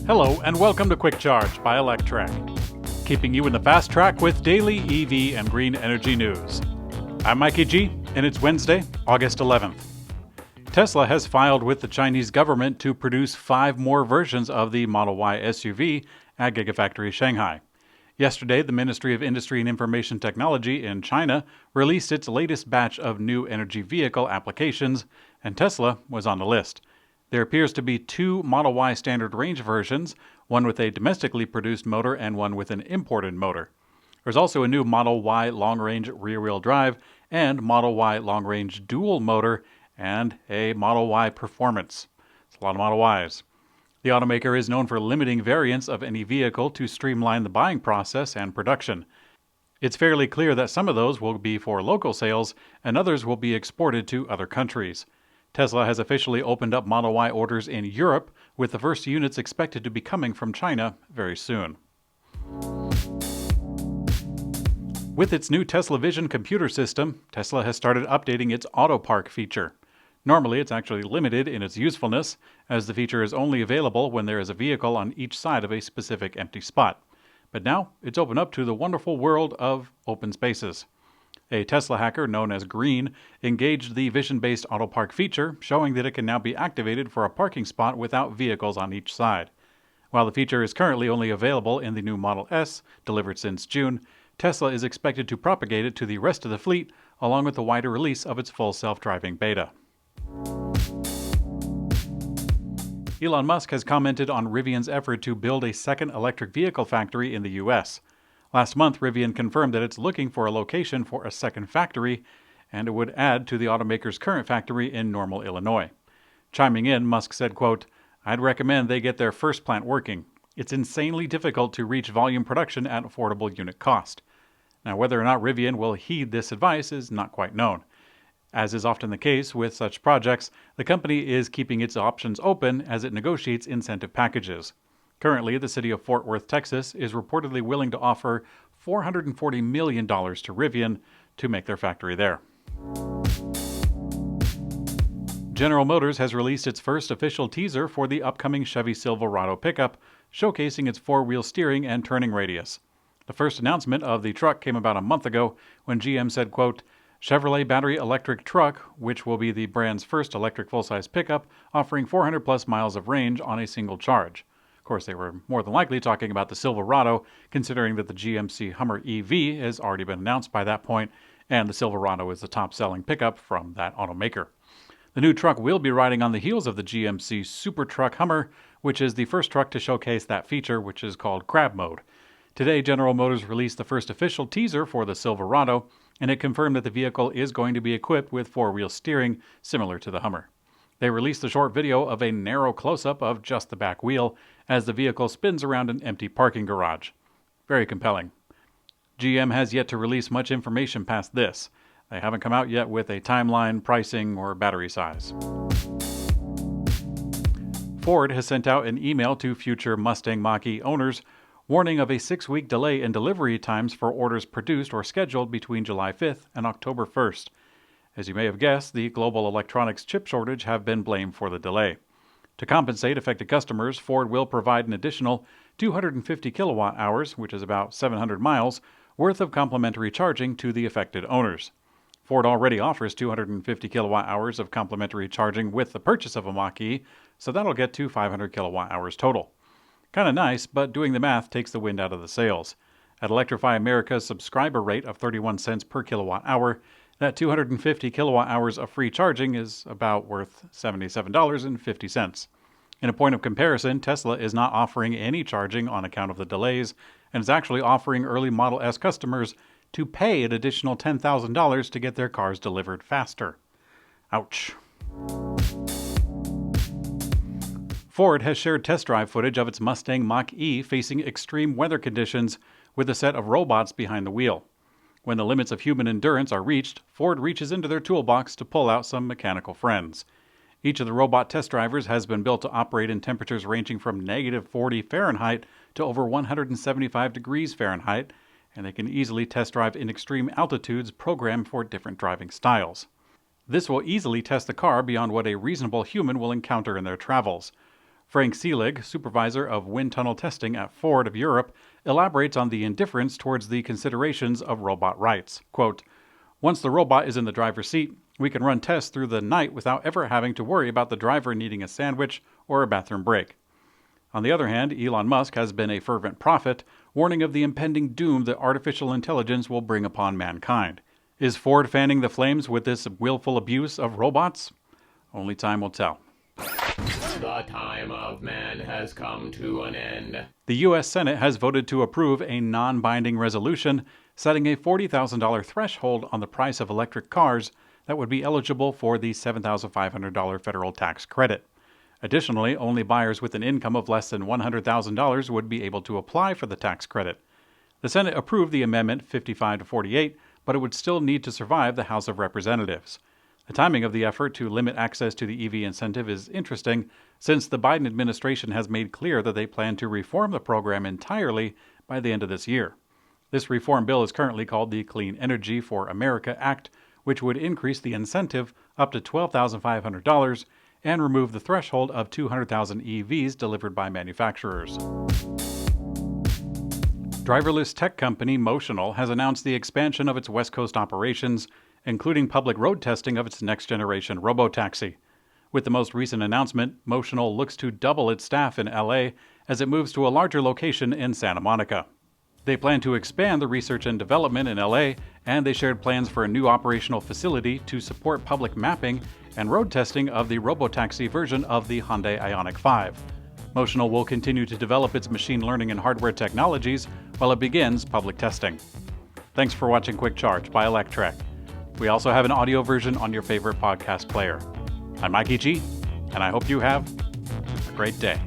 Hello and welcome to Quick Charge by Electrek, keeping you in the fast track with daily EV and green energy news. I'm Mikey G, and it's Wednesday, August 11th. Tesla has filed with the Chinese government to produce 5 more versions of the Model Y SUV at Gigafactory Shanghai. Yesterday, the Ministry of Industry and Information Technology in China released its latest batch of new energy vehicle applications, and Tesla was on the list. There appears to be 2 Model Y standard range versions, one with a domestically produced motor and one with an imported motor. There's also a new Model Y long-range rear-wheel drive and Model Y long-range dual motor and a Model Y Performance. It's a lot of Model Ys. The automaker is known for limiting variants of any vehicle to streamline the buying process and production. It's fairly clear that some of those will be for local sales and others will be exported to other countries. Tesla has officially opened up Model Y orders in Europe, with the first units expected to be coming from China very soon. With its new Tesla Vision computer system, Tesla has started updating its Autopark feature. Normally, it's actually limited in its usefulness, as the feature is only available when there is a vehicle on each side of a specific empty spot. But now, it's open up to the wonderful world of open spaces. A Tesla hacker known as Green engaged the vision-based Autopark feature, showing that it can now be activated for a parking spot without vehicles on each side. While the feature is currently only available in the new Model S, delivered since June, Tesla is expected to propagate it to the rest of the fleet, along with the wider release of its full self-driving beta. Elon Musk has commented on Rivian's effort to build a second electric vehicle factory in the U.S. Last month, Rivian confirmed that it's looking for a location for a second factory, and it would add to the automaker's current factory in Normal, Illinois. Chiming in, Musk said, quote, "I'd recommend they get their first plant working. It's insanely difficult to reach volume production at affordable unit cost." Now, whether or not Rivian will heed this advice is not quite known. As is often the case with such projects, the company is keeping its options open as it negotiates incentive packages. Currently, the city of Fort Worth, Texas, is reportedly willing to offer $440 million to Rivian to make their factory there. General Motors has released its first official teaser for the upcoming Chevy Silverado pickup, showcasing its 4-wheel steering and turning radius. The first announcement of the truck came about a month ago when GM said, quote, "Chevrolet battery electric truck, which will be the brand's first electric full-size pickup, offering 400-plus miles of range on a single charge." Of course, they were more than likely talking about the Silverado, considering that the GMC Hummer EV has already been announced by that point, and the Silverado is the top-selling pickup from that automaker. The new truck will be riding on the heels of the GMC Super Truck Hummer, which is the first truck to showcase that feature, which is called Crab Mode. Today, General Motors released the first official teaser for the Silverado, and it confirmed that the vehicle is going to be equipped with 4-wheel steering, similar to the Hummer. They released a short video of a narrow close-up of just the back wheel as the vehicle spins around an empty parking garage. Very compelling. GM has yet to release much information past this. They haven't come out yet with a timeline, pricing, or battery size. Ford has sent out an email to future Mustang Mach-E owners warning of a 6-week delay in delivery times for orders produced or scheduled between July 5th and October 1st. As you may have guessed, the global electronics chip shortage have been blamed for the delay. To compensate affected customers, Ford will provide an additional 250 kilowatt hours, which is about 700 miles, worth of complimentary charging to the affected owners. Ford already offers 250 kilowatt hours of complimentary charging with the purchase of a Mach-E, so that'll get to 500 kilowatt hours total. Kinda nice, but doing the math takes the wind out of the sails. At Electrify America's subscriber rate of 31 cents per kilowatt hour, that 250 kilowatt hours of free charging is about worth $77.50. In a point of comparison, Tesla is not offering any charging on account of the delays, and is actually offering early Model S customers to pay an additional $10,000 to get their cars delivered faster. Ouch. Ford has shared test drive footage of its Mustang Mach-E facing extreme weather conditions with a set of robots behind the wheel. When the limits of human endurance are reached, Ford reaches into their toolbox to pull out some mechanical friends. Each of the robot test drivers has been built to operate in temperatures ranging from -40 Fahrenheit to over 175 degrees Fahrenheit, and they can easily test drive in extreme altitudes programmed for different driving styles. This will easily test the car beyond what a reasonable human will encounter in their travels. Frank Seelig, supervisor of wind tunnel testing at Ford of Europe, elaborates on the indifference towards the considerations of robot rights. Quote, "Once the robot is in the driver's seat, we can run tests through the night without ever having to worry about the driver needing a sandwich or a bathroom break." On the other hand, Elon Musk has been a fervent prophet, warning of the impending doom that artificial intelligence will bring upon mankind. Is Ford fanning the flames with this willful abuse of robots? Only time will tell. The time of man has come to an end. The U.S. Senate has voted to approve a non-binding resolution setting a $40,000 threshold on the price of electric cars that would be eligible for the $7,500 federal tax credit. Additionally, only buyers with an income of less than $100,000 would be able to apply for the tax credit. The Senate approved the amendment 55 to 48, but it would still need to survive the House of Representatives. The timing of the effort to limit access to the EV incentive is interesting, since the Biden administration has made clear that they plan to reform the program entirely by the end of this year. This reform bill is currently called the Clean Energy for America Act, which would increase the incentive up to $12,500 and remove the threshold of 200,000 EVs delivered by manufacturers. Driverless tech company Motional has announced the expansion of its West Coast operations, including public road testing of its next-generation robotaxi. With the most recent announcement, Motional looks to double its staff in LA as it moves to a larger location in Santa Monica. They plan to expand the research and development in LA, and they shared plans for a new operational facility to support public mapping and road testing of the robotaxi version of the Hyundai Ioniq 5. Motional will continue to develop its machine learning and hardware technologies while it begins public testing. Thanks for watching Quick Charge by Electrek. We also have an audio version on your favorite podcast player. I'm Mikey G, and I hope you have a great day.